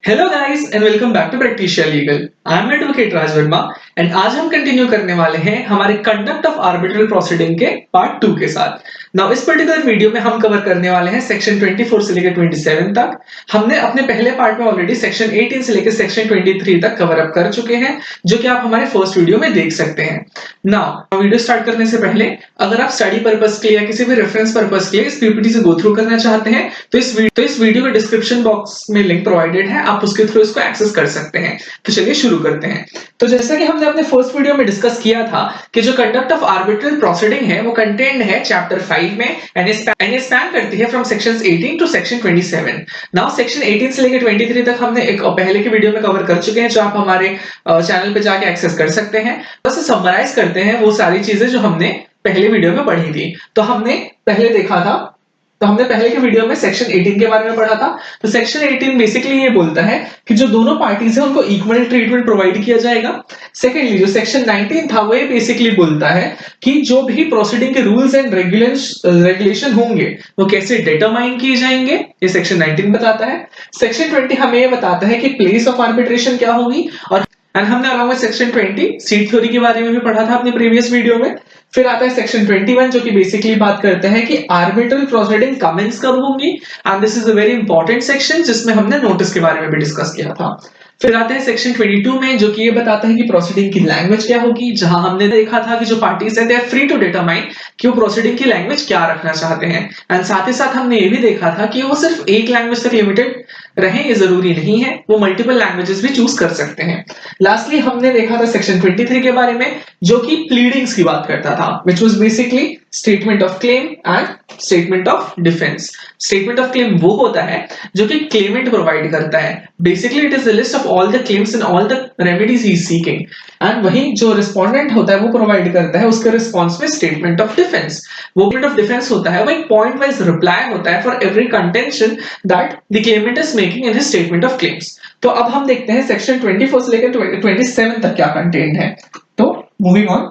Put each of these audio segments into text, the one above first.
Hello guys and welcome back to Practicia Legal. I am advocate Raj Verma and आज हम continue करने वाले हैं हमारे कंडक्ट ऑफ आर्बिट्रल प्रोसीडिंग के पार्ट 2 के साथ। नाउ इस पर्टिकुलर वीडियो में हम कवर करने वाले हैं सेक्शन 24 से लेकर 27 तक। हमने अपने पहले पार्ट में ऑलरेडी सेक्शन 18 से लेकर सेक्शन 23 तक कवर अप कर चुके हैं, जो कि आप हमारे फर्स्ट वीडियो में देख सकते हैं। नाउ वीडियो स्टार्ट करने से पहले अगर आप स्टडी पर्पस के या किसी भी रेफरेंस पर्पस के इस पीपीटी से गो थ्रू करना चाहते हैं तो इस वीडियो के डिस्क्रिप्शन बॉक्स में लिंक प्रोवाइडेड है, आप उसके थ्रू इसको एक्सेस कर सकते हैं। तो चलिए शुरू करते हैं। तो जैसा कि हमने अपने फर्स्ट वीडियो में डिस्कस किया था कि जो कंडक्ट ऑफ आर्बिट्रल प्रोसीडिंग है वो कंटेन्ड है चैप्टर 5 में एंड ये स्पैन करती है from sections 18 to section 27। Now section 18 से लेकर 23 तक हमने एक पहले के वीडियो में कवर कर चुके हैं, जो आप हमारे चैनल पे जाके एक्सेस कर सकते हैं। बस समराइज करते हैं वो सारी चीजें जो हमने पहले वीडियो में पढ़ी थी। तो हमने पहले के वीडियो में सेक्शन 18 के बारे में पढ़ा था। तो सेक्शन 18 बेसिकली ये बोलता है कि जो दोनों पार्टीज हैं उनको इक्वल ट्रीटमेंट प्रोवाइड किया जाएगा। सेकेंडली जो सेक्शन 19 था वो ये बेसिकली बोलता है कि जो भी प्रोसीडिंग के रूल्स एंड रेगुलेशन होंगे वो कैसे डिटरमाइन किए जाएंगे, ये सेक्शन 19 बताता है। सेक्शन 20 हमें ये बताता है कि प्लेस ऑफ आर्बिट्रेशन क्या होगी, और हमने along with section 20 seat theory के बारे में भी पढ़ा था अपने प्रीवियस वीडियो में। फिर आता है सेक्शन 21 जो कि बेसिकली बात करते हैं कि आर्बिट्रल प्रोसीडिंग कमेंस कब होंगी, and this is a very important section जिसमें हमने नोटिस के बारे में भी डिस्कस किया था। फिर आते हैं सेक्शन 22 में जो कि ये बताता है कि प्रोसीडिंग की लैंग्वेज क्या होगी, जहां हमने देखा था कि जो पार्टीज है they are free to determine कि वो प्रोसीडिंग की लैंग्वेज क्या रखना चाहते हैं। एंड साथ ही साथ हमने ये भी देखा था कि वो सिर्फ एक लैंग्वेज तक लिमिटेड रहे, ये जरूरी नहीं है, वो मल्टीपल लैंग्वेजेस भी चूज कर सकते हैं। लास्टली हमने देखा था सेक्शन 23 के बारे में जो कि प्लीडिंग्स की बात करता था, which was basically statement of claim and statement of defence. Statement of claim वो होता है जो कि क्लेमेंट प्रोवाइड करता है। Basically it is the list of all the claims and all the remedies he is seeking, and वही जो respondent होता है वो प्रोवाइड करता है उसके रिस्पांस में स्टेटमेंट ऑफ डिफेंस। वो स्टेटमेंट ऑफ डिफेंस होता है वो एक पॉइंट वाइज रिप्लाई होता है for every contention that the Clement is making in his statement of claims. तो अब हम देखते हैं सेक्शन 24 से लेकर 27 तक क्या कंटेंट है। तो मूविंग ऑन,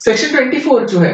सेक्शन 24 जो है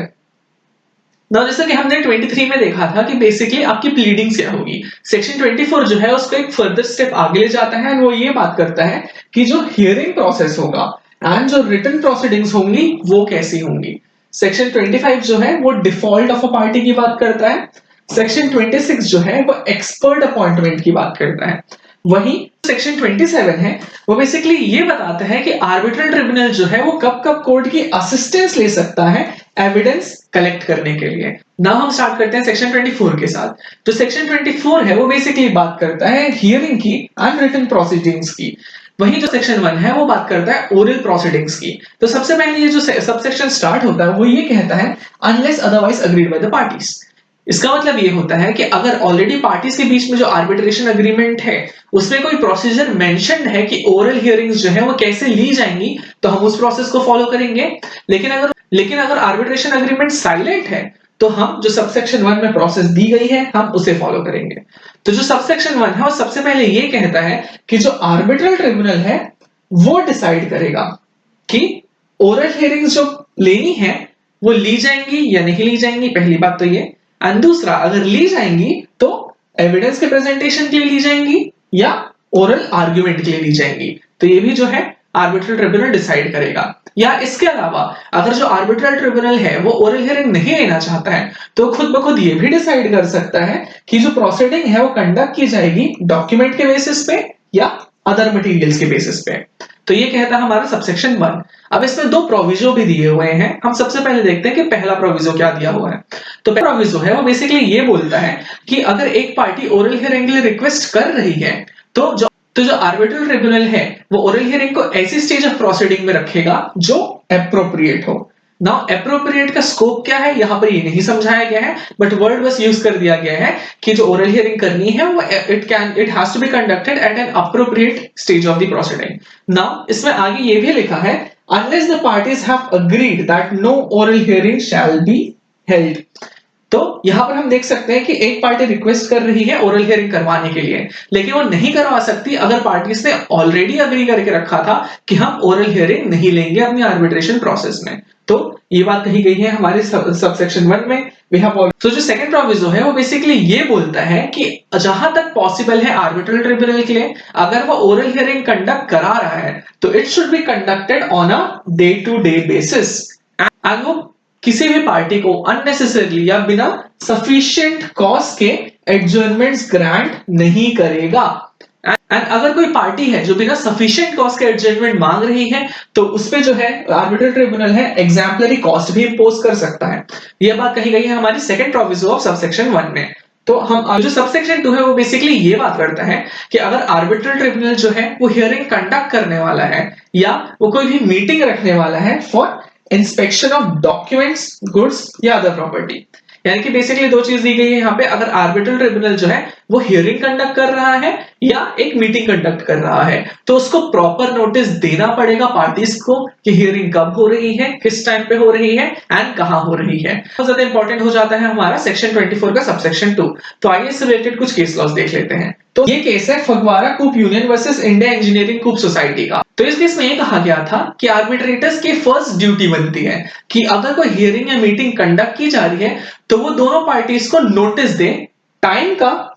ना, जैसा कि हमने 23 में देखा था कि बेसिकली आपकी प्लीडिंग्स क्या होगी, सेक्शन 24 जो है उसको एक फर्दर स्टेप आगे ले जाता है और वो ये बात करता है कि जो हियरिंग प्रोसेस होगा एंड जो रिटन प्रोसीडिंग्स होंगी वो कैसी होंगी। सेक्शन 25 जो है वो डिफॉल्ट ऑफ अ पार्टी की बात करता है। सेक्शन 26 जो है वो एक्सपर्ट अपॉइंटमेंट की बात करता है। वही सेक्शन 27 है वो बेसिकली ये बताता है कि आर्बिट्रल ट्रिब्यूनल जो है वो कब कब कोर्ट की असिस्टेंस ले सकता है एविडेंस कलेक्ट करने के लिए। नाउ हम स्टार्ट करते हैं सेक्शन 24 के साथ। जो सेक्शन 24 है वो बेसिकली बात करता है हियरिंग की एंड रिटन प्रोसीडिंग्स की। वही जो सेक्शन 1 है वो बात करता है ओरल प्रोसीडिंग्स की। तो सबसे पहले ये जो सबसेक्शन स्टार्ट होता है वो ये कहता है unless otherwise agreed by the parties. इसका मतलब ये होता है कि अगर ऑलरेडी पार्टीज के बीच में जो आर्बिट्रेशन अग्रीमेंट है उसमें कोई प्रोसीजर मेंशन्ड है कि ओरल हियरिंग्स जो है वो कैसे ली जाएंगी तो हम उस प्रोसेस को फॉलो करेंगे। लेकिन अगर आर्बिट्रेशन अग्रीमेंट साइलेंट है तो हम जो सबसेक्शन 1 में प्रोसेस दी गई है हम उसे फॉलो करेंगे। तो जो सबसेक्शन 1 है वो सबसे पहले ये कहता है कि जो आर्बिट्रल ट्रिब्यूनल है वो डिसाइड करेगा कि ओरल हियरिंग्स जो लेनी है वो ली जाएंगी या नहीं ली जाएंगी, पहली बात तो ये। एंड दूसरा, अगर ली जाएंगी तो एविडेंस के प्रेजेंटेशन के लिए ली जाएंगी या ओरल आर्गुमेंट के लिए ली जाएंगी। तो ये भी जो है आर्बिट्रल ट्रिब्यूनल डिसाइड करेगा। या इसके अलावा अगर जो आर्बिट्रल ट्रिब्यूनल है वो ओरल हियरिंग नहीं लेना चाहता है तो खुद ब खुद ये भी डिसाइड कर सकता है कि जो प्रोसीडिंग है वो कंडक्ट की जाएगी डॉक्यूमेंट के बेसिस पे या अदर मटेरियल्स के बेसिस पे। तो ये कहता है हमारा सबसेक्शन 1। अब इसमें दो प्रोविजो भी दिए हुए हैं। हम सबसे पहले देखते हैं कि पहला प्रोविजो क्या दिया हुआ है। तो पहला प्रोविजो है वो बेसिकली ये बोलता है कि अगर एक पार्टी ओरल हियरिंग के लिए रिक्वेस्ट कर रही है तो जो आर्बिट्रल ट्रिब्यूनल है वो ओरल हियरिंग को ऐसी स्टेज ऑफ प्रोसीडिंग में रखेगा जो एप्रोप्रिएट हो। नाउ एप्रोप्रिएट का स्कोप क्या है यहां पर ये नहीं समझाया गया है, बट वर्ड बस यूज कर दिया गया है कि जो ओरल हियरिंग करनी है वो it has to be conducted at an appropriate stage of the proceeding. Now इसमें आगे ये भी लिखा है unless the parties have agreed that no oral hearing shall be held। तो यहाँ पर हम देख सकते हैं कि एक पार्टी रिक्वेस्ट कर रही है ओरल हियरिंग करवाने के लिए, लेकिन वो नहीं करवा सकती अगर पार्टीज ने ऑलरेडी अग्री करके रखा था कि हम ओरल हियरिंग नहीं लेंगे अपनी आर्बिट्रेशन प्रोसेस में। तो ये बात कही गई है हमारे सबसेक्शन 1 में। तो जो सेकंड प्रोविजो है वो बेसिकली ये बोलता है कि जहां तक पॉसिबल है आर्बिट्रल ट्रिब्यूनल के लिए, अगर वो ओरल हियरिंग कंडक्ट करा रहा है तो it should be conducted on a day to day basis, and वो किसी भी पार्टी को अननेसेसरली या बिना सफिशिएंट कॉज के एडजर्नमेंट्स ग्रांट नहीं करेगा। एंड अगर कोई पार्टी है जो बिना सफिशिएंट कॉस्ट के एडजस्टमेंट मांग रही है तो उसपे जो है आर्बिट्रल ट्रिब्यूनल है एग्जाम्पलरी कॉस्ट भी इंपोज कर सकता है। यह बात कही गई है हमारी सेकंड प्रोविजो ऑफ सबसेक्शन 1 में। तो हम जो सबसेक्शन 2 है वो बेसिकली ये बात करता है कि अगर आर्बिट्रल ट्रिब्यूनल जो है वो हियरिंग कंडक्ट करने वाला है या वो कोई भी मीटिंग रखने वाला है for inspection of documents, goods या अदर प्रॉपर्टी, यानी कि बेसिकली दो चीज दी गई है यहाँ पे, अगर आर्बिट्रल ट्रिब्यूनल जो है वो हियरिंग कंडक्ट कर रहा है या एक मीटिंग कंडक्ट कर रहा है तो उसको प्रॉपर नोटिस देना पड़ेगा पार्टीज को कि हियरिंग कब हो रही है, किस टाइम पे हो रही है एंड कहां हो रही है। बहुत ज्यादा इंपॉर्टेंट हो जाता है हमारा सेक्शन 24 का सबसेक्शन 2। तो आइए इससे रिलेटेड कुछ केस लॉस देख लेते हैं। तो ये केस है फगवाड़ा कूप यूनियन वर्सेस इंडिया इंजीनियरिंग कूप सोसाइटी का। तो इस केस में ये कहा गया था कि आर्बिट्रेटर्स की फर्स्ट ड्यूटी बनती है कि अगर कोई हियरिंग या मीटिंग कंडक्ट की जा रही है तो वो दोनों पार्टीज को नोटिस दे टाइम का,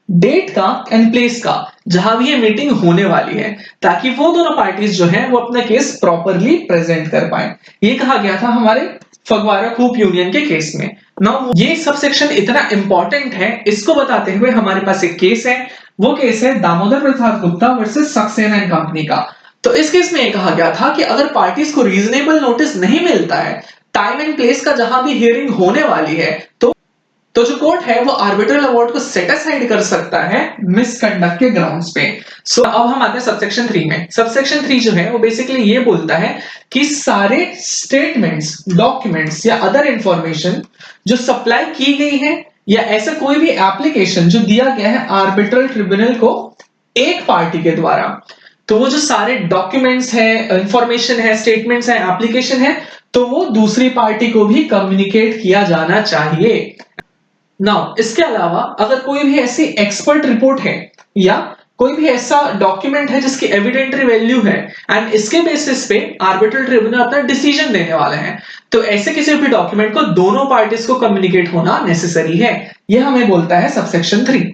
डेट का एंड प्लेस का जहां भी ये मीटिंग होने वाली है, ताकि वो दोनों पार्टीज जो है वो अपना केस प्रॉपरली प्रेजेंट कर पाए। ये कहा गया था हमारे फगवाड़ा कूप यूनियन के केस में। नाउ ये सब सेक्शन इतना इंपॉर्टेंट है, इसको बताते हुए हमारे पास एक केस है, वो केस है Damodar Prasad Gupta versus Saxena and company का। तो इस केस में ये कहा गया था कि अगर पार्टीज को रीजनेबल नोटिस नहीं मिलता है टाइम एंड प्लेस का जहां भी हियरिंग होने वाली है तो जो कोर्ट है वो आर्बिट्रल अवार्ड को सेट असाइड कर सकता है मिसकंडक्ट के ग्राउंड्स पे। अब हम आते हैं सबसेक्शन 3 में। सबसेक्शन 3 जो है वो बेसिकली ये बोलता है कि सारे स्टेटमेंट्स, डॉक्यूमेंट्स या अदर इंफॉर्मेशन जो सप्लाई की गई है या ऐसा कोई भी एप्लीकेशन जो दिया गया है आर्बिट्रल ट्रिब्यूनल को एक पार्टी के द्वारा, तो वो जो सारे डॉक्यूमेंट्स है, इंफॉर्मेशन है, स्टेटमेंट्स है, एप्लीकेशन है, तो वो दूसरी पार्टी को भी कम्युनिकेट किया जाना चाहिए। नाउ इसके अलावा अगर कोई भी ऐसी एक्सपर्ट रिपोर्ट है या कोई भी ऐसा डॉक्यूमेंट है जिसकी एविडेंटरी वैल्यू है एंड इसके बेसिस पे आर्बिट्रल ट्रिब्यूनल अपना डिसीजन देने वाला है, तो ऐसे किसी भी डॉक्यूमेंट को दोनों पार्टीज को कम्युनिकेट होना नेसेसरी है। यह हमें बोलता है सबसेक्शन 3।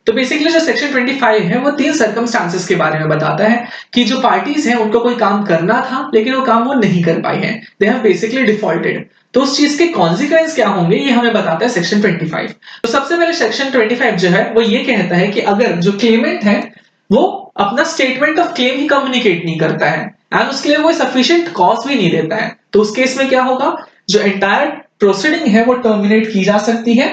तो बेसिकली जो सेक्शन 25 है वो 3 सर्कमस्टांसेस के बारे में बताता है कि जो पार्टीज हैं उनको कोई काम करना था लेकिन वो काम वो नहीं कर पाई है, दे हैव बेसिकली डिफॉल्टेड। तो उस चीज के कॉन्सिक्वेंस क्या होंगे ये हमें बताता है सेक्शन 25। तो सबसे पहले सेक्शन 25 जो है वो ये कहता है कि अगर जो क्लेमेंट है वो अपना statement of claim he communicate नहीं करता है एंड उसके लिए वो सफिशिएंट कॉज भी नहीं देता है, तो उस केस में क्या होगा, जो एंटायर प्रोसीडिंग है वो टर्मिनेट की जा सकती है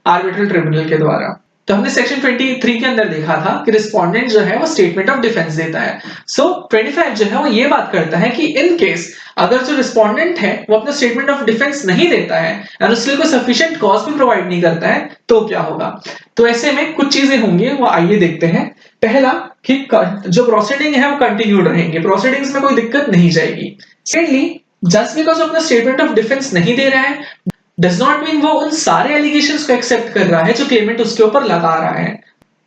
आर्बिट्रल ट्रिब्यूनल के द्वारा। तो हमने सेक्शन 23 के अंदर देखा था कि रिस्पोंडेंट जो है वो स्टेटमेंट ऑफ डिफेंस देता है। सो 25 जो है वो ये बात करता है कि इन केस अगर जो रिस्पोंडेंट है वो अपना स्टेटमेंट ऑफ डिफेंस नहीं देता है और उसके लिए कोई सफिशिएंट कॉज भी प्रोवाइड नहीं करता है तो क्या होगा। तो ऐसे में कुछ चीजें होंगी, वो आइए देखते हैं। पहला कि जो प्रोसीडिंग है वो कंटिन्यूड रहेंगे, प्रोसीडिंग्स में कोई दिक्कत नहीं जाएगी। सेकेंडली, जस्ट बिकॉज अपना स्टेटमेंट ऑफ डिफेंस नहीं दे रहा है डज नॉट मीन वो उन सारे एलिगेशंस को एक्सेप्ट कर रहा है जो क्लेमेंट उसके ऊपर लगा रहा है।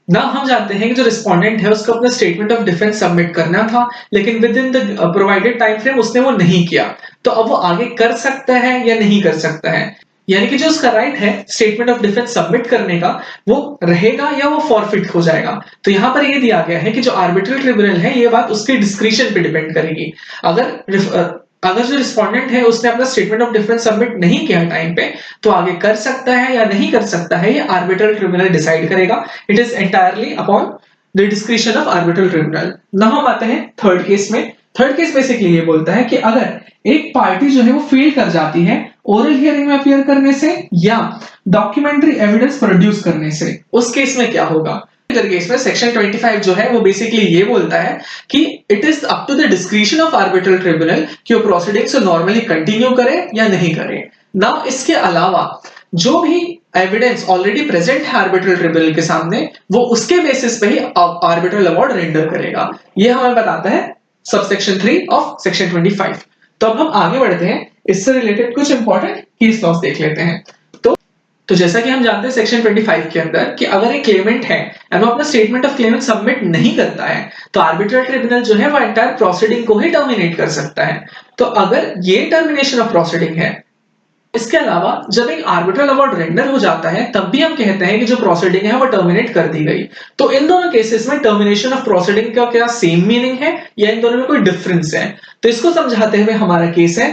ना हम जानते हैं कि जो रिस्पोंडेंट है उसको अपना स्टेटमेंट ऑफ डिफेंस सबमिट करना था लेकिन with in the provided time frame उसने वो नहीं किया, तो अब वो आगे कर सकता है या नहीं कर सकता है, यानी कि जो उसका राइट है स्टेटमेंट ऑफ डिफेंस सबमिट करने का वो रहेगा या वो फॉरफिट हो जाएगा। तो यहां पर ये दिया गया है कि जो आर्बिट्रल ट्रिब्यूनल है ये बात उसके डिस्क्रिशन पे डिपेंड करेगी। अगर जो रिस्पोंडेंट है उसने अपना स्टेटमेंट ऑफ डिफेंस सबमिट नहीं किया टाइम पे तो आगे कर सकता है या नहीं कर सकता है ये आर्बिट्रल ट्रिब्यूनल डिसाइड करेगा। It is entirely upon the discretion of arbitral tribunal. Now हम आते हैं थर्ड केस में। थर्ड केस बेसिकली ये बोलता है कि अगर एक पार्टी जो है वो फेल कर जाती है ओरल हियरिंग में अपीयर करने से या डॉक्यूमेंट्री एविडेंस प्रोड्यूस करने से, उस केस में क्या होगा। केस में सेक्शन 25 जो है वो बेसिकली ये बोलता है कि it is up to the discretion of arbitral tribunal कि वो प्रोसीडिंग्स को नॉर्मली कंटिन्यू करे या नहीं करे। नाउ इसके अलावा जो भी एविडेंस ऑलरेडी प्रेजेंट है आर्बिट्रल ट्रिब्यूनल के सामने वो उसके बेसिस पे ही आर्बिट्रल अवार्ड रेंडर करेगा। ये हमें बताता है सबसेक्शन 3 ऑफ सेक्शन 25। तो अब हम आगे बढ़ते हैं, इससे रिलेटेड कुछ इंपॉर्टेंट केस लॉस देख लेते हैं। तो तो जैसा कि हम जानते हैं सेक्शन 25 के अंदर कि अगर एक क्लेमेंट है एंड वो अपना स्टेटमेंट ऑफ क्लेमेंट सबमिट नहीं करता है तो आर्बिट्रल ट्रिब्यूनल जो है वो एंटायर प्रोसीडिंग को ही टर्मिनेट कर सकता है। तो अगर ये टर्मिनेशन ऑफ प्रोसीडिंग है, इसके अलावा जब एक आर्बिट्रल अवार्ड रेंडर हो जाता है तब भी हम कहते हैं कि जो प्रोसीडिंग है वो टर्मिनेट कर दी गई। तो इन दोनों केसेस में टर्मिनेशन ऑफ प्रोसीडिंग का क्या सेम मीनिंग है या इन दोनों में कोई डिफरेंस है? तो इसको समझाते हुए हमारा केस है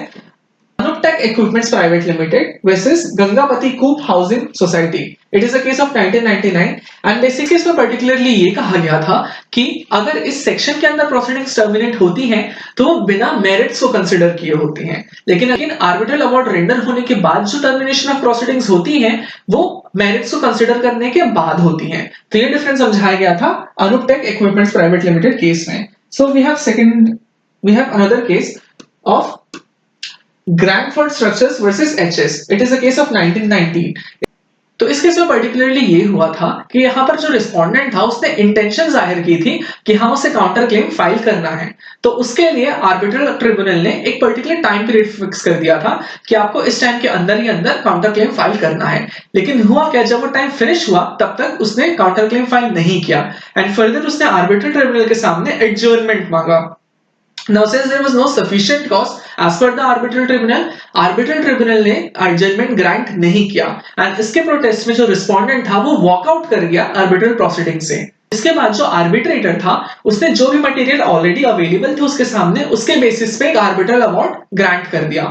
Anuptec Equipments Private Limited versus Gangapati Coop Housing Society. It is a case of 1999 and basically इसमें particularly ये कहा गया था कि अगर इस सेक्शन के अंदर प्रोसीडिंग्स टर्मिनेट होती हैं तो वो बिना मेरिट्स को कंसीडर किए होती हैं, लेकिन आर्बिट्रल अवार्ड रेंडर होने के बाद जो टर्मिनेशन ऑफ प्रोसीडिंग्स होती हैं वो मेरिट्स को कंसीडर करने के बाद होती हैं। तो ये डिफरेंस समझाया गया था Anuptec Equipments Private Limited case में। So we have another case of Grandford Structures versus HS. It is a case of 1990. तो इस केस में पर्टिकुलरली ये हुआ था कि यहाँ पर जो रिस्पोंडेंट था उसने इंटेंशन जाहिर की थी कि हम उसे काउंटर क्लेम फाइल करना है। तो उसके लिए आर्बिट्रल ट्रिब्यूनल ने एक पर्टिकुलर टाइम पीरियड फिक्स कर दिया था कि आपको इस टाइम के अंदर ही अंदर काउंटर क्लेम फाइल करना है। लेकिन हुआ क्या, जब वो टाइम फिनिश हुआ तब तक उसने काउंटर क्लेम फाइल नहीं किया एंड फर्दर उसने आर्बिट्रल ट्रिब्यूनल के सामने एडजर्नमेंट मांगा। Now, since there was no sufficient cause as per the arbitral tribunal ने adjournment grant नहीं किया एंड इसके प्रोटेस्ट में जो रिस्पोंडेंट था वो वॉकआउट कर गया आर्बिट्रल प्रोसीडिंग से। इसके बाद जो आर्बिट्रेटर था उसने जो भी मटेरियल ऑलरेडी अवेलेबल थे उसके सामने उसके बेसिस पे एक आर्बिट्रल अवार्ड ग्रांट कर दिया।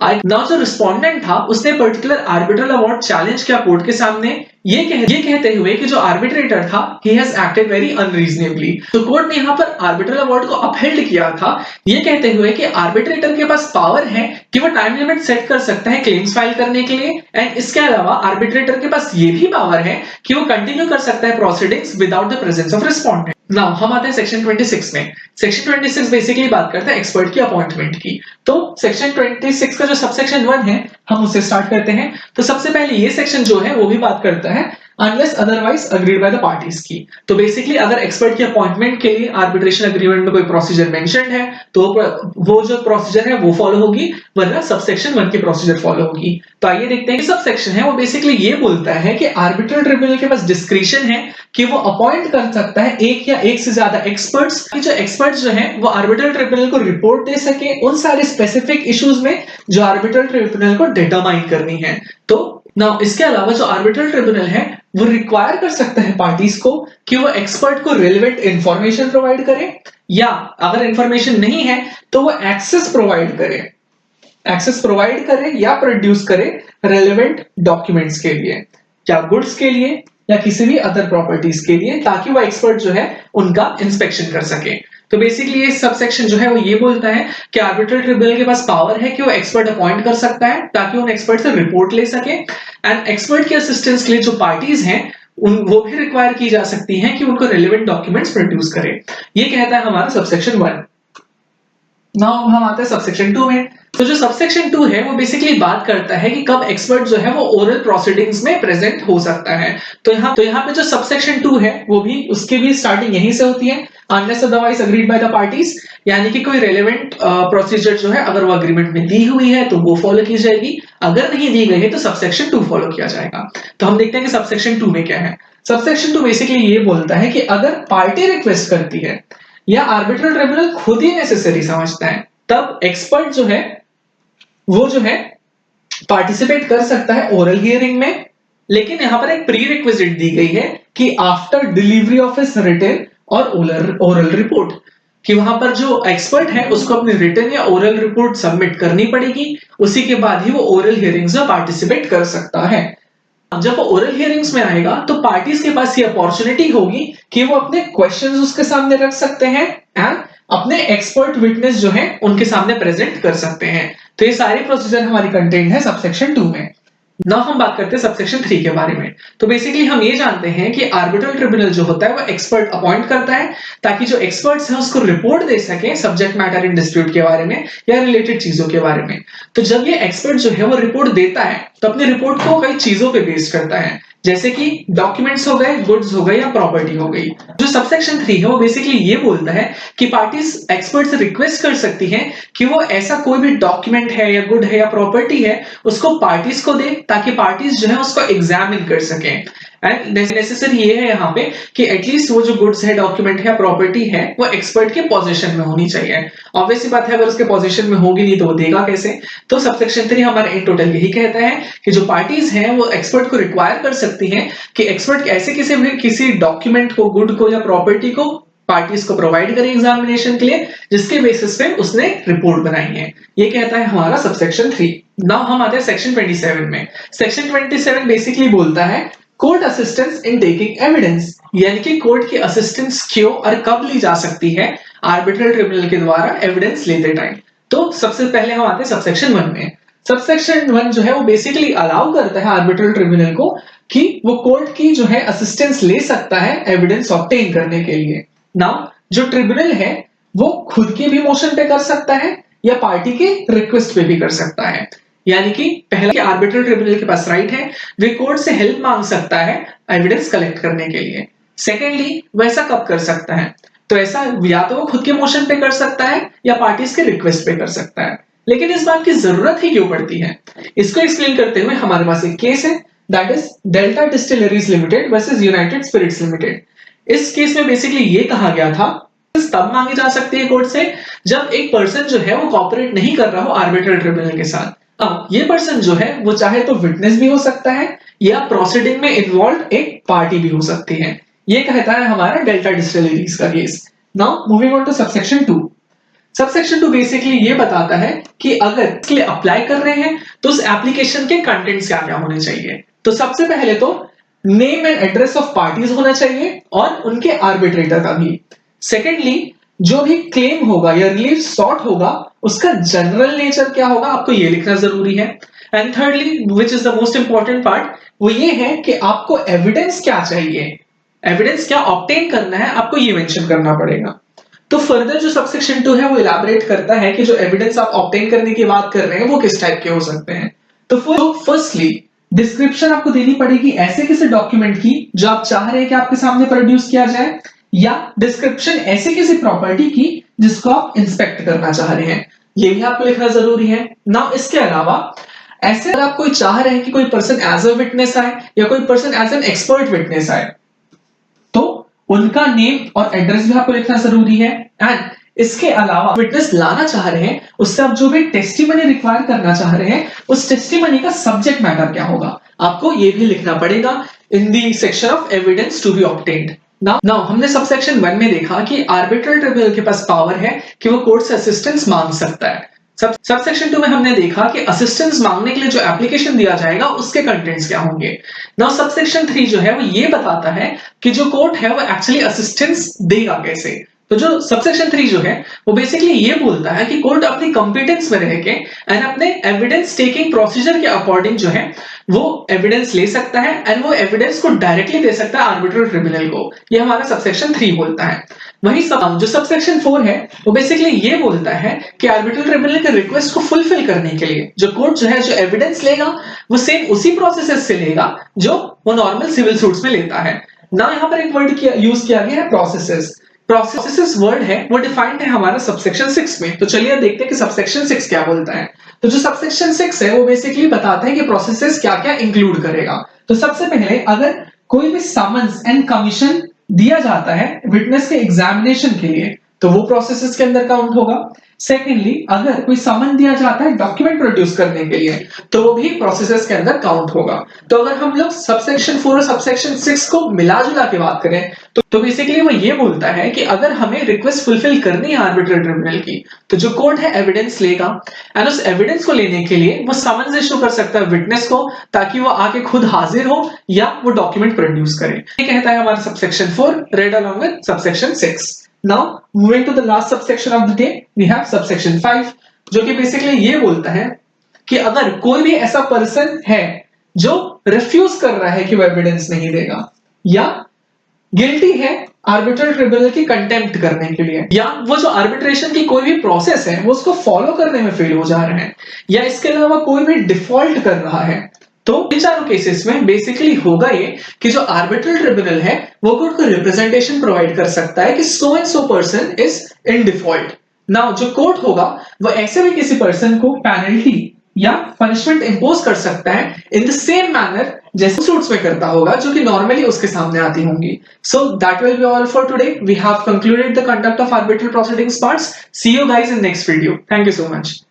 नाउ जो रिस्पोंडेंट था उसने पर्टिकुलर आर्बिट्रल अवार्ड चैलेंज किया कोर्ट के सामने ये कहते हुए कि जो आर्बिट्रेटर था he has acted very unreasonably. तो कोर्ट ने यहाँ पर आर्बिट्रल अवार्ड को अपहेल्ड किया था ये कहते हुए कि आर्बिट्रेटर के पास पावर है कि वो टाइम लिमिट सेट कर सकता है क्लेम्स फाइल करने के लिए एंड इसके अलावा आर्बिट्रेटर के पास ये भी पावर है कि वो कंटिन्यू कर सकता है proceedings without the presence of respondent. Now हम आते हैं सेक्शन 26 में। सेक्शन 26 बेसिकली बात करता है एक्सपर्ट की अपॉइंटमेंट की। तो सेक्शन 26 का जो सबसेक्शन 1 है हम उससे स्टार्ट करते हैं। तो सबसे पहले ये सेक्शन जो है वो भी बात करता है unless otherwise agreed by the parties की। तो बेसिकली अगर एक्सपर्ट की अपॉइंटमेंट के लिए आर्बिट्रेशन एग्रीमेंट में कोई प्रोसीजर मेंशन्ड है तो वो जो प्रोसीजर है वो फॉलो होगी, वरना सबसेक्शन 1 की प्रोसीजर फॉलो होगी। तो आइए देखते हैं कि सबसेक्शन है वो बेसिकली ये बोलता है कि आर्बिट्रल ट्रिब्यूनल के पास डिस्क्रिशन है कि वो अपॉइंट कर सकता है एक या एक से ज्यादा एक्सपर्ट्स, जो एक्सपर्ट्स जो है वो आर्बिट्रल ट्रिब्यूनल को रिपोर्ट दे सके उन सारे स्पेसिफिक इश्यूज में जो आर्बिट्रल ट्रिब्यूनल को डिटरमाइन करनी है। तो नाउ इसके अलावा जो आर्बिट्रल ट्रिब्यूनल है वो रिक्वायर कर सकता है पार्टीज को कि वो एक्सपर्ट को रिलेवेंट इंफॉर्मेशन प्रोवाइड करे या अगर इंफॉर्मेशन नहीं है तो वो एक्सेस प्रोवाइड करे या प्रोड्यूस करे रिलेवेंट डॉक्यूमेंट्स के लिए, क्या गुड्स के लिए या किसी भी अदर प्रॉपर्टीज के लिए, ताकि वो एक्सपर्ट जो है उनका इंस्पेक्शन कर सके। तो बेसिकली ये सबसेक्शन जो है वो ये बोलता है कि आर्बिट्रल ट्रिब्यूनल के पास पावर है कि वो एक्सपर्ट अपॉइंट कर सकता है ताकि उन एक्सपर्ट से रिपोर्ट ले सके एंड एक्सपर्ट की असिस्टेंस के लिए जो पार्टीज हैं वो भी रिक्वायर की जा सकती हैं कि उनको रिलेवेंट डॉक्यूमेंट्स प्रोड्यूस करें। ये कहता है हमारा सबसेक्शन 1। नाउ हम आते हैं सबसेक्शन 2 में। तो जो सबसेक्शन 2 है वो बेसिकली बात करता है कि कब एक्सपर्ट जो है वो ओरल प्रोसीडिंग्स में प्रेजेंट हो सकता है। तो यहाँ पे जो सबसेक्शन 2 है वो भी उसकी भी स्टार्टिंग यहीं से होती है unless otherwise agreed by the parties, यानी कि कोई रेलेवेंट प्रोसीजर जो है अगर वो एग्रीमेंट में दी हुई है तो वो फॉलो की जाएगी, अगर नहीं दी गई है तो सबसेक्शन 2 फॉलो किया जाएगा। तो हम देखते हैं कि सबसेक्शन 2 में क्या है। सबसेक्शन 2 बेसिकली ये बोलता है कि अगर पार्टी रिक्वेस्ट करती है या आर्बिट्रल ट्रिब्यूनल खुद ही नेसेसरी समझता है तब एक्सपर्ट जो है वो जो है पार्टिसिपेट कर सकता है ओरल हियरिंग में, लेकिन यहां पर एक प्री रिक्विजिट दी गई है कि after delivery of his written और ओरल रिपोर्ट, कि वहां पर जो एक्सपर्ट है उसको अपनी रिटन या ओरल रिपोर्ट सबमिट करनी पड़ेगी, उसी के बाद ही वो ओरल हियरिंग्स में पार्टिसिपेट कर सकता है। जब वो ओरल हियरिंग्स में आएगा तो पार्टीज के पास ये अपॉर्चुनिटी होगी कि वो अपने क्वेश्चंस उसके सामने रख सकते हैं एंड अपने एक्सपर्ट विटनेस जो है उनके सामने प्रेजेंट कर सकते हैं। तो ये सारी प्रोसीजर हमारी कंटेंट है सबसेक्शन 2 में। नाउ हम बात करते हैं सबसेक्शन 3 के बारे में। तो बेसिकली हम ये जानते हैं कि आर्बिट्रल ट्रिब्यूनल जो होता है वो एक्सपर्ट अपॉइंट करता है ताकि जो एक्सपर्ट्स हैं उसको रिपोर्ट दे सके सब्जेक्ट मैटर इन डिस्प्यूट के बारे में या रिलेटेड चीजों के बारे में। तो जब ये एक्सपर्ट जो है वो रिपोर्ट देता है तो अपनी रिपोर्ट को कई चीजों पे बेस्ड करता है, जैसे कि डॉक्यूमेंट्स हो गए, गुड्स हो गए या प्रॉपर्टी हो गई। जो सबसेक्शन 3 है वो बेसिकली ये बोलता है कि पार्टीज एक्सपर्ट से रिक्वेस्ट कर सकती हैं कि वो ऐसा कोई भी डॉक्यूमेंट है या गुड है या प्रॉपर्टी है उसको पार्टीज को दे, ताकि पार्टीज जो है उसको एग्जामिन कर सकें। एंड नेसेसरी ये है यहाँ पे कि एटलीस्ट वो जो गुड्स है, डॉक्यूमेंट है, प्रॉपर्टी है, वो एक्सपर्ट के पोजीशन में होनी चाहिए। ऑब्वियस सी बात है, अगर उसके पोजीशन में होगी नहीं तो वो देगा कैसे। तो सबसेक्शन 3 हमारा इन टोटल यही कहता है कि जो पार्टीज हैं वो एक्सपर्ट को रिक्वायर कर सकती हैं कि एक्सपर्ट ऐसे किसी डॉक्यूमेंट को, गुड को या प्रॉपर्टी को पार्टीज को प्रोवाइड करें एग्जामिनेशन के लिए, जिसके बेसिस पे उसने रिपोर्ट बनाई है। ये कहता है हमारा सबसेक्शन 3। नाउ हम आते हैं सेक्शन 27 में। सेक्शन 27 बेसिकली बोलता है court assistance in taking evidence, यानी कि कोर्ट की असिस्टेंस क्यों और कब ली जा सकती है आर्बिट्रल ट्रिब्यूनल के द्वारा एविडेंस लेते टाइम। तो सबसे पहले हम आते हैं सबसेक्शन 1 में। सबसेक्शन 1 जो है वो बेसिकली अलाउ करता है आर्बिट्रल ट्रिब्यूनल को कि वो कोर्ट की जो है असिस्टेंस ले सकता है एविडेंस ऑब्टेन करने के लिए। नाउ जो ट्रिब्यूनल है वो खुद के भी मोशन पे कर सकता है या पार्टी के रिक्वेस्ट पे भी कर सकता है। यानी कि पहला कि आर्बिट्रल ट्रिब्यूनल के पास राइट है, वे कोर्ट से हेल्प मांग सकता है एविडेंस कलेक्ट करने के लिए। सेकेंडली वैसा कब कर सकता है, तो ऐसा या तो वो खुद के मोशन पे कर सकता है या पार्टीज के रिक्वेस्ट पे कर सकता है। लेकिन इस बात की जरूरत ही क्यों पड़ती है, इसको एक्सप्लेन करते हुए हमारे पास एक केस है, that is Delta Distilleries Limited versus United Spirits Limited. इस केस में बेसिकली ये कहा गया था तब मांगी जा सकती है कोर्ट से जब एक पर्सन जो है वो कॉपरेट नहीं कर रहा हो आर्बिट्रल ट्रिब्यूनल के साथ। अब ये पर्सन जो है वो चाहे तो विटनेस भी हो सकता है या प्रोसीडिंग में इन्वॉल्व एक पार्टी भी हो सकती है। ये कहता है हमारा डेल्टा डिस्टिलरीज का case. Now moving on to subsection 2। Subsection 2 basically ये बताता है कि अगर इसके लिए अप्लाई कर रहे हैं तो उस एप्लीकेशन के कंटेंट्स क्या क्या होने चाहिए। तो सबसे पहले तो name and address of parties होना चाहिए और उनके आर्बिट्रेटर का भी। सेकेंडली जो भी क्लेम होगा या रिलीफ सॉट होगा उसका जनरल नेचर क्या होगा, आपको ये लिखना जरूरी है। And thirdly which is the most important part, वो ये है कि आपको एविडेंस क्या चाहिए, एविडेंस क्या ऑब्टेन करना है, आपको ये मेंशन करना पड़ेगा। तो फर्दर जो सबसेक्शन 2 है वो इलैबोरेट करता है कि जो एविडेंस आप ऑब्टेन करने की बात कर रहे हैं वो किस टाइप के हो सकते हैं। तो फर्स्टली डिस्क्रिप्शन आपको देनी पड़ेगी ऐसे किसी डॉक्यूमेंट की जो आप चाह रहे हैं कि आपके सामने प्रोड्यूस किया जाए, या डिस्क्रिप्शन ऐसे किसी प्रॉपर्टी की जिसको आप इंस्पेक्ट करना चाह रहे हैं, ये भी आपको लिखना जरूरी है। नाउ इसके अलावा ऐसे अगर आप कोई चाह रहे हैं कि कोई पर्सन एज अ विटनेस आए या कोई person as an expert witness आए, तो उनका नेम और एड्रेस भी आपको लिखना जरूरी है। एंड इसके अलावा विटनेस लाना चाह रहे हैं उससे आप जो भी टेस्टिमनी रिक्वायर करना चाह रहे हैं उस टेस्टिमनी का सब्जेक्ट मैटर क्या होगा, आपको ये भी लिखना पड़ेगा in the section of evidence to be obtained. Now हमने सबसेक्शन 1 में देखा कि आर्बिट्रल ट्रिब्यूनल के पास पावर है कि वो कोर्ट से असिस्टेंस मांग सकता है। सबसेक्शन 2 में हमने देखा कि असिस्टेंस मांगने के लिए जो एप्लीकेशन दिया जाएगा उसके कंटेंट्स क्या होंगे। नाउ सबसेक्शन 3 जो है वो ये बताता है कि जो कोर्ट है वो एक्चुअली असिस्टेंस देगा कैसे। तो जो सबसेक्शन 3 जो है वो बेसिकली ये बोलता है कि कोर्ट अपनी कॉम्पिटेंस में रह के एंड अपने एविडेंस टेकिंग प्रोसीजर के अकॉर्डिंग जो है वो एविडेंस ले सकता है एंड वो एविडेंस को डायरेक्टली दे सकता है आर्बिट्रल ट्रिब्यूनल को। ये हमारा सबसेक्शन 3 बोलता है। वही जो सबसेक्शन 4 है वो बेसिकली ये बोलता है कि आर्बिट्रल ट्रिब्यूनल के रिक्वेस्ट को फुलफिल करने के लिए जो कोर्ट जो है जो एविडेंस लेगा वो सेम उसी प्रोसेस से लेगा जो वो नॉर्मल सिविल सूट्स में लेता है। ना यहाँ पर एक वर्ड यूज किया गया है प्रोसेसेस। प्रोसेसेस वर्ड है वो डिफाइंड है हमारा सबसेक्शन 6 में। तो चलिए देखते हैं कि सबसेक्शन 6 क्या बोलता है। तो जो सबसेक्शन 6 है वो बेसिकली बताता है कि प्रोसेसेस क्या क्या इंक्लूड करेगा। तो सबसे पहले अगर कोई भी समन्स एंड कमीशन दिया जाता है विटनेस के एग्जामिनेशन के लिए तो वो प्रोसेसेस के अंदर काउंट होगा। सेकेंडली अगर कोई समन दिया जाता है डॉक्यूमेंट प्रोड्यूस करने के लिए तो वो भी प्रोसेसेस के अंदर काउंट होगा। तो अगर हम लोग सबसेक्शन 4 और सबसेक्शन 6 को मिला जुला के बात करें तो बेसिकली वो ये बोलता है कि अगर हमें रिक्वेस्ट फुलफिल करनी है आर्बिट्रल ट्रिब्यूनल की तो जो कोर्ट है एविडेंस लेगा एंड उस एविडेंस को लेने के लिए वो समन्स इशू कर सकता है विटनेस को ताकि वो आके खुद हाजिर हो या वो डॉक्यूमेंट प्रोड्यूस करे। ये कहता है हमारा subsection 4 red along with subsection 6। Now moving to the last subsection of the day, we have subsection 5 जो कि बेसिकली ये बोलता है कि अगर कोई भी ऐसा पर्सन है जो रिफ्यूज कर रहा है कि वो एविडेंस नहीं देगा या गिल्टी है आर्बिट्रल ट्रिब्यूनल की कंटेम्प्ट करने के लिए या वो जो आर्बिट्रेशन की कोई भी प्रोसेस है वो उसको फॉलो करने में फेल हो जा रहे हैं या इसके अलावा कोई भी डिफॉल्ट कर रहा है तो इन चारों केसेस में बेसिकली होगा ये कि जो आर्बिट्रल ट्रिब्यूनल है वो कोर्ट को रिप्रेजेंटेशन प्रोवाइड कर सकता है कि so and so person is in default. Now जो कोर्ट होगा वो ऐसे भी किसी पर्सन को पेनल्टी या पनिशमेंट इंपोज कर सकता है इन द सेम मैनर जैसे सूट्स में करता होगा जो कि नॉर्मली उसके सामने आती होंगी। So that will be all for today. We have concluded the conduct of arbitral proceedings parts. See you guys in next video. Thank you so much.